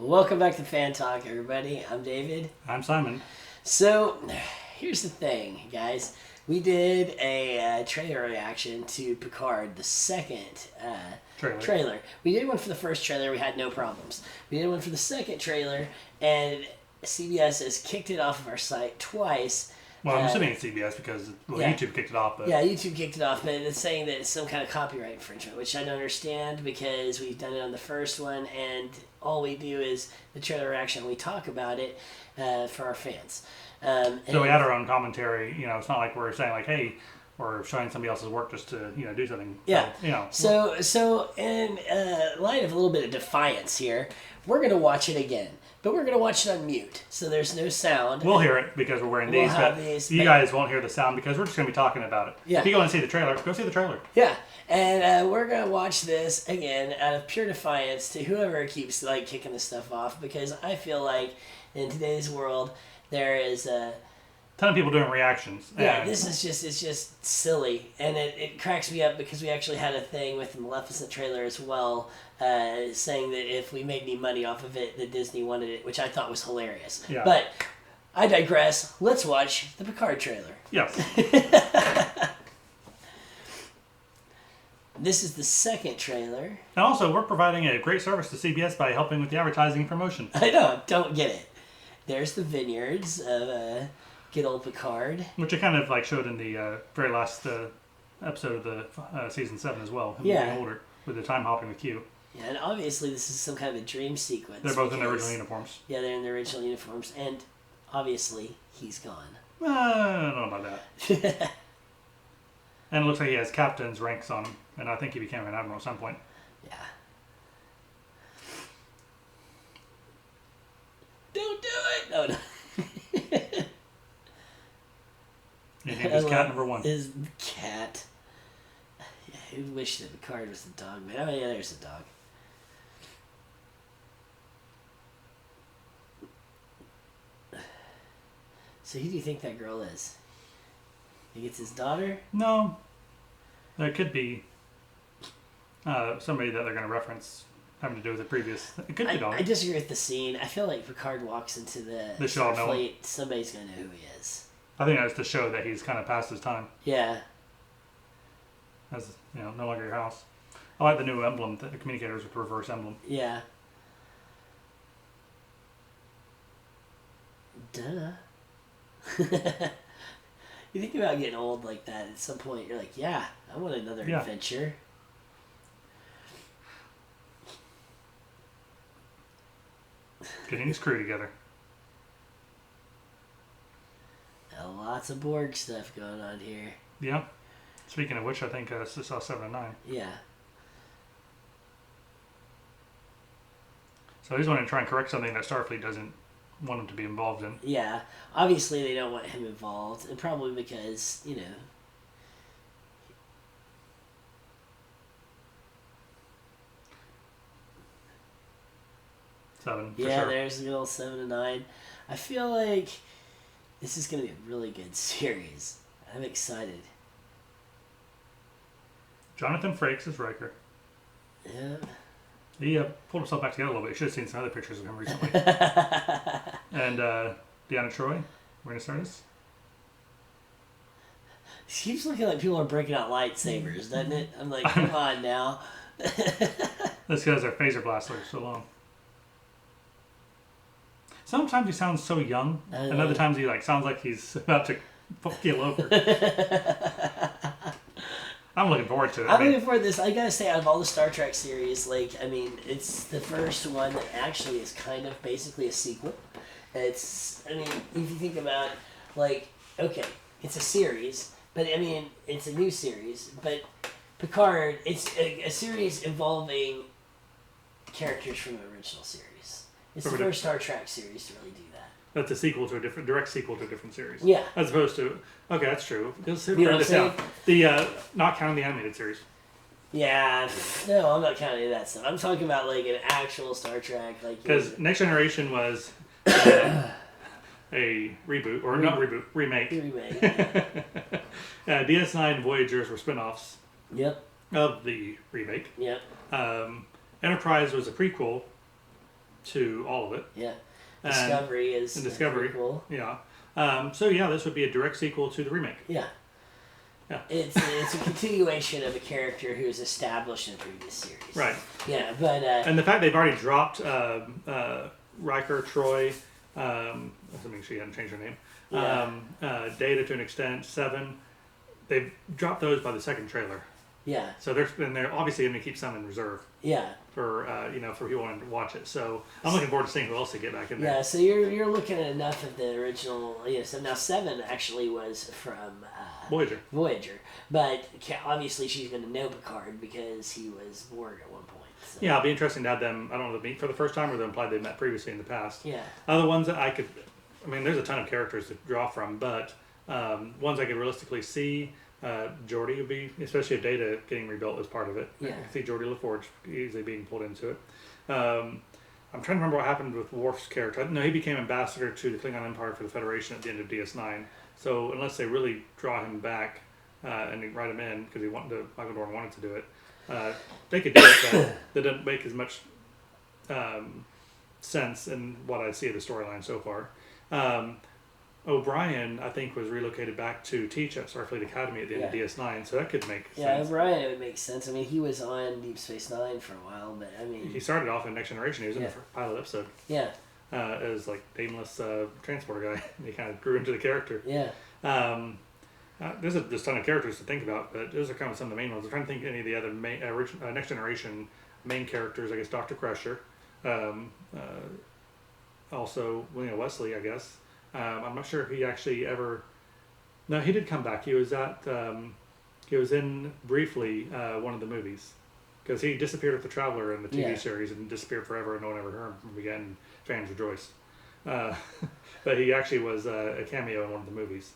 Welcome back to FanTalk, everybody. I'm David. I'm Simon. So, here's the thing, guys. We did a trailer reaction to Picard, the second trailer. We did one for the first trailer. We had no problems. We did one for the second trailer, and CBS has kicked it off of our site twice. Well, I'm assuming it's CBS because YouTube kicked it off. But... Yeah, YouTube kicked it off, but it's saying that it's some kind of copyright infringement, which I don't understand because we've done it on the first one, and all we do is the trailer reaction. We talk about it for our fans. So we had our own commentary. It's not like we're saying like, hey, we're showing somebody else's work just to do something. Yeah. So in light of a little bit of defiance here, we're gonna watch it again. But we're going to watch it on mute, so there's no sound. We'll hear it because we're wearing these, but you guys won't hear the sound because we're just going to be talking about it. Yeah. If you go and see the trailer, go see the trailer. Yeah, and we're going to watch this again out of pure defiance to whoever keeps kicking this stuff off, because I feel like in today's world there is a ton of people doing reactions. Yeah, it's just silly, and it cracks me up because we actually had a thing with the Maleficent trailer as well, saying that if we made any money off of it, that Disney wanted it, which I thought was hilarious. Yeah. But I digress. Let's watch the Picard trailer. Yes. This is the second trailer. And also, we're providing a great service to CBS by helping with the advertising and promotion. I know, don't get it. There's the vineyards of good old Picard. Which I kind of showed in the very last episode of the season 7 as well. Yeah. Older, with the time hopping with Q. Yeah, and obviously this is some kind of a dream sequence. They're both in their original uniforms. Yeah, they're in their original uniforms, and obviously he's gone. I don't know about that. And it looks like he has captain's ranks on him, and I think he became an admiral at some point. Yeah. Don't do it! No, no. He named his cat number 1. His cat. Yeah, I wish that Picard was the dog, man. Oh, yeah, there's the dog. So who do you think that girl is? Think it's his daughter? No. It could be somebody that they're going to reference having to do with the previous... It could be daughter. I disagree with the scene. I feel like Picard walks into the Starfleet, somebody's going to know who he is. I think that's to show that he's kind of past his time. Yeah. As, no longer your house. I like the new emblem, the communicators with the reverse emblem. Yeah. Duh. You think about getting old like that, at some point you're like, yeah, I want another adventure. Getting his crew together. Lots of Borg stuff going on here. Yeah. Speaking of which, I think this is 7 and 9. Yeah. So he's wanting to try and correct something that Starfleet doesn't want him to be involved in. Yeah. Obviously, they don't want him involved, and probably because, 7, for yeah, sure. There's the good old 7 and 9. I feel like this is going to be a really good series. I'm excited. Jonathan Frakes is Riker. Yeah. He pulled himself back together a little bit. You should have seen some other pictures of him recently. And Deanna Troi, we're going to start this. She keeps looking like people are breaking out lightsabers, doesn't it? I'm like, come on now. That's because their phaser blasts are so long. Sometimes he sounds so young, and other times he sounds like he's about to keel over. I'm looking forward to it. I'm looking forward to this. I gotta say, out of all the Star Trek series, it's the first one that actually is kind of basically a sequel. If you think about, okay, it's a series, but it's a new series, but Picard, it's a series involving characters from the original series. It's the first Star Trek series to really do that. That's a sequel to a direct sequel to a different series. Yeah. As opposed to, okay, that's true. Let's write this saying? down. The, not counting the animated series. Yeah, no, I'm not counting that stuff. I'm talking about an actual Star Trek. Because Next Generation was a reboot, or not reboot, remake. DS9 and Voyagers were spin-offs. Yep. Of the remake. Yep. Enterprise was a prequel to all of it. Yeah. Discovery is Discovery. Cool. Yeah. So this would be a direct sequel to the remake. Yeah. Yeah. It's a continuation of a character who's established in the previous series. Right. Yeah, but and the fact they've already dropped Riker, Troy, assuming she hadn't changed her name, Data to an extent, Seven, they've dropped those by the second trailer. Yeah. So they're obviously going to keep some in reserve. Yeah. For for people wanting to watch it. So I'm looking forward to seeing who else they get back in there. Yeah. So you're looking at enough of the original. So now Seven actually was from Voyager, but obviously she's going to know Picard because he was Borg at one point. So. Yeah, it'll be interesting to have them. I don't know, meet for the first time, or they implied they met previously in the past. Yeah. Other ones that I could. I mean, there's a ton of characters to draw from, but ones I could realistically see. Geordi would be, especially if Data getting rebuilt as part of it. Yeah. I can see Geordi LaForge easily being pulled into it. I'm trying to remember what happened with Worf's character. No, he became ambassador to the Klingon Empire for the Federation at the end of DS9. So unless they really draw him back and write him in, because Michael Dorn wanted to do it, they could do it, but that doesn't make as much sense in what I see of the storyline so far. O'Brien, I think, was relocated back to teach at Starfleet Academy at the end of DS9, so that could make sense. Yeah, O'Brien, it would make sense. I mean, he was on Deep Space Nine for a while, but I mean... He started off in Next Generation. He was in the pilot episode. Yeah. As, nameless transporter guy. He kind of grew into the character. Yeah. There's a ton of characters to think about, but those are kind of some of the main ones. I'm trying to think of any of the other Next Generation main characters. I guess Dr. Crusher. Also, Wesley, I guess. I'm not sure if he actually ever. No, he did come back. He was at. He was in briefly one of the movies, because he disappeared with the Traveler in the TV series and disappeared forever, and no one ever heard him from again. Fans rejoice. But he actually was a cameo in one of the movies,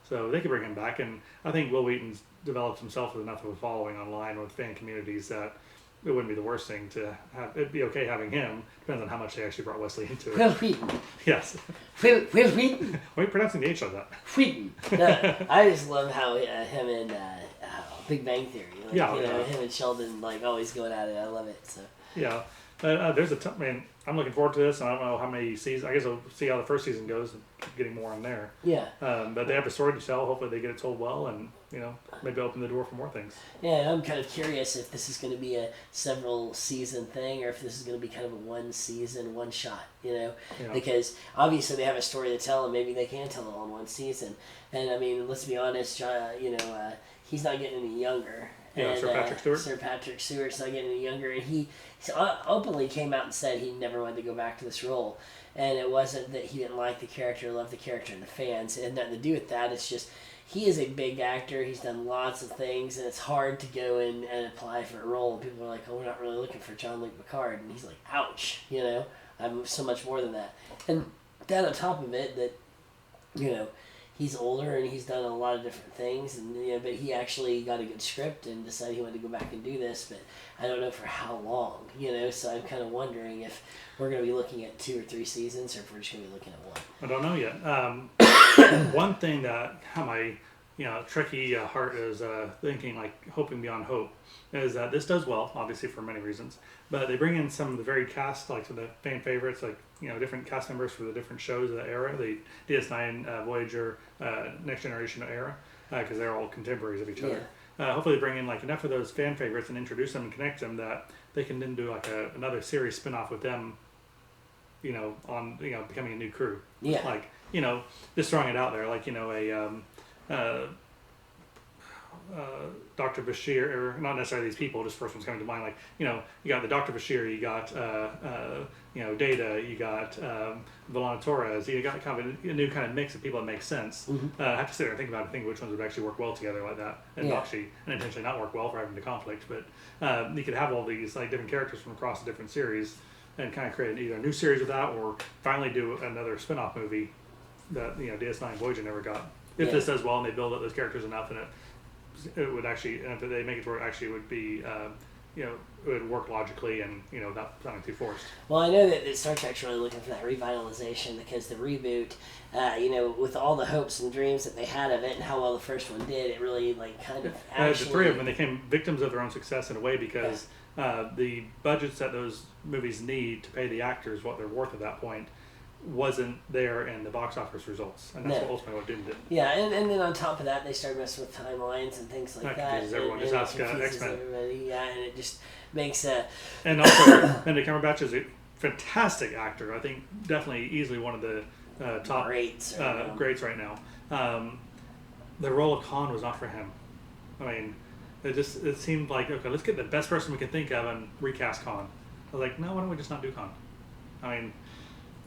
so they could bring him back. And I think Will Wheaton's developed himself with enough of a following online with fan communities that it wouldn't be the worst thing to have. It'd be okay having him. Depends on how much they actually brought Wesley into it. Will Wheaton. Yes. Will Wheaton. Why are you pronouncing the H like that? Wheaton. No, I just love how him and Big Bang Theory. Him and Sheldon always going at it. I love it. So. Yeah. There's a ton. Man, I'm looking forward to this. I don't know how many seasons. I guess I'll see how the first season goes and keep getting more on there. Yeah. But they have a story to tell. Hopefully they get it told well, and maybe open the door for more things. Yeah, I'm kind of curious if this is going to be a several season thing, or if this is going to be kind of a one season, one shot. Because obviously they have a story to tell, and maybe they can tell it all in one season. And I mean, let's be honest, he's not getting any younger. Yeah, and, Sir Patrick Stewart. Sir Patrick Stewart's not getting any younger, and he openly came out and said he never wanted to go back to this role. And it wasn't that he didn't like the character, loved the character, and the fans. It had nothing to do with that. It's just he is a big actor. He's done lots of things, and it's hard to go in and apply for a role. And people are like, "Oh, we're not really looking for Jean-Luc Picard," and he's like, "Ouch!" I'm so much more than that. And then on top of it, that he's older and he's done a lot of different things, and but he actually got a good script and decided he wanted to go back and do this, but I don't know for how long, so I'm kind of wondering if we're going to be looking at 2 or 3 seasons, or if we're just going to be looking at 1. I don't know yet. One thing that my tricky heart is thinking, hoping beyond hope, is that this does well, obviously for many reasons, but they bring in some of the very cast, some of the fan favorites, different cast members for the different shows of the era, the DS9, Voyager, Next Generation era, because they're all contemporaries of each other. Hopefully they bring in enough of those fan favorites and introduce them and connect them that they can then do another series spin-off with them, on becoming a new crew. Yeah. Just throwing it out there, Dr. Bashir, or not necessarily these people, just first one's coming to mind. You got the Dr. Bashir, you got Data, you got Volana Torres, you got kind of a new kind of mix of people that make sense. Mm-hmm. I have to sit there and think about it, think which ones would actually work well together like that, and actually unintentionally not work well for having the conflict. But you could have all these different characters from across the different series, and kind of create either a new series with that, or finally do another spin-off movie that DS9 Voyager never got. If this does well and they build up those characters enough, and it would actually, and if they make it to where it actually would be, it would work logically and not sounding too forced. Well, I know that Star Trek's really looking for that revitalization, because the reboot, with all the hopes and dreams that they had of it and how well the first one did, it really kind of actually... The three of them, they became victims of their own success in a way, because the budgets that those movies need to pay the actors what they're worth at that point wasn't there in the box office results, and that's ultimately what doomed it. Yeah, and then on top of that, they started messing with timelines and things like that. Confuses everyone. Just ask X-Men. Everybody. Yeah, and it just makes And also, Benedict Cumberbatch is a fantastic actor. I think definitely easily one of the top greats right now. The role of Khan was not for him. I mean, it seemed like, okay, let's get the best person we can think of and recast Khan. I was like, no, why don't we just not do Khan? I mean,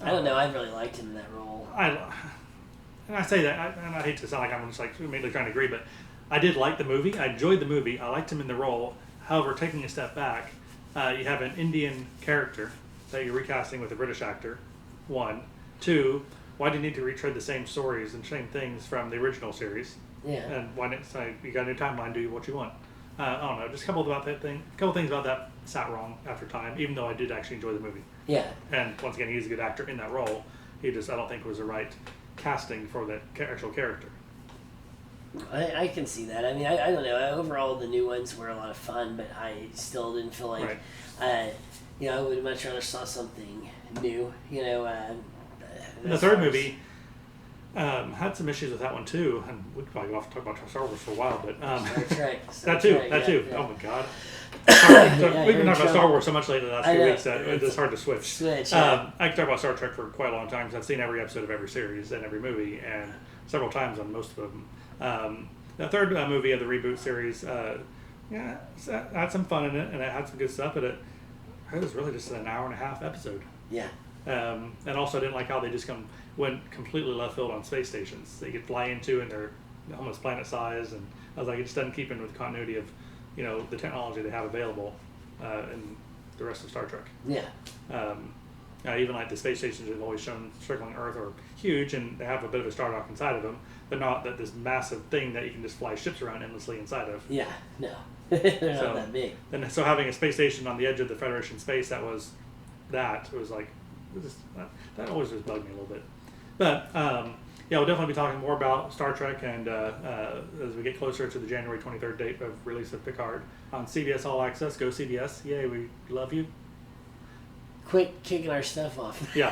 I don't know. I really liked him in that role. And I say that, and I hate to sound like I'm just like immediately trying to agree, but I did like the movie. I enjoyed the movie. I liked him in the role. However, taking a step back, you have an Indian character that you're recasting with a British actor. 1, 2. Why do you need to retread the same stories and same things from the original series? Yeah. And why not say you got a new timeline? Do what you want. I don't know. Just a couple things about that sat wrong after time. Even though I did actually enjoy the movie. Yeah. And once again, he's a good actor in that role. I don't think was the right casting for that actual character. I can see that. I mean, I don't know. Overall, the new ones were a lot of fun, but I still didn't feel like, I would much rather saw something new. The third movie had some issues with that one too, and we could probably go off and talk about Star Wars for a while, but that too. Yeah. Oh my God. We've been talking about Star Wars so much lately the last few weeks that it's hard to switch. I can talk about Star Trek for quite a long time because I've seen every episode of every series and every movie, and several times on most of them. The third movie of the reboot series, had some fun in it, and it had some good stuff, but it was really just an hour and a half episode. Yeah. And also I didn't like how they just went completely left field on space stations that you could fly into, and they're almost planet size, and I was like, it just doesn't keep in with the continuity of the technology they have available in the rest of Star Trek. Yeah. Even like the space stations have always shown circling Earth are huge, and they have a bit of a star dock inside of them, but not that this massive thing that you can just fly ships around endlessly inside of. Yeah, no. They're not that big. And so having a space station on the edge of the Federation space it was like, that always just bugged me a little bit. But we'll definitely be talking more about Star Trek, and as we get closer to the January 23rd date of release of Picard on CBS All Access. Go CBS. Yay, we love you. Quit kicking our stuff off. Yeah.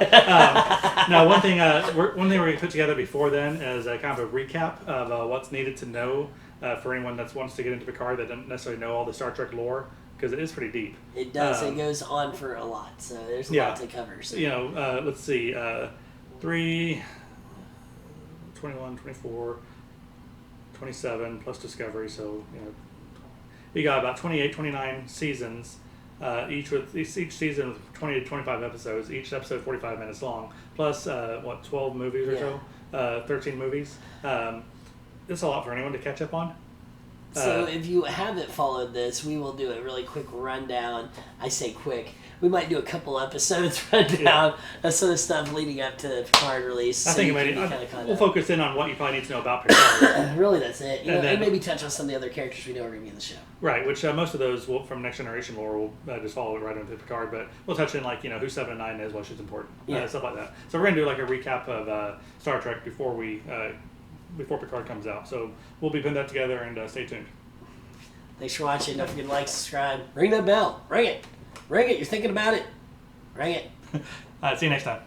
Now, one thing we're going to put together before then is a kind of a recap of what's needed to know for anyone that wants to get into Picard that doesn't necessarily know all the Star Trek lore, because it is pretty deep. It does. It goes on for a lot, so there's a lot to cover. So. Let's see. 3, 21, 24, 27 plus Discovery, so you got about 28, 29 seasons. Each season with 20 to 25 episodes, each episode 45 minutes long, plus 12 movies or so, 13 movies. It's a lot for anyone to catch up on. So if you haven't followed this, we will do a really quick rundown. I say quick. We might do a couple episodes rundown of some of the stuff leading up to the Picard release. I think we'll focus in on what you probably need to know about Picard. Really, that's it. And maybe touch on some of the other characters we know are going to be in the show. Right, which most of those from Next Generation lore will just follow it right into Picard, but we'll touch in who 7 and 9 is, why she's important, stuff like that. So we're going to do like a recap of Star Trek before Picard comes out. So we'll be putting that together, and stay tuned. Thanks for watching. Don't forget to like, subscribe, ring that bell, ring it. Ring it. You're thinking about it. Ring it. See you next time.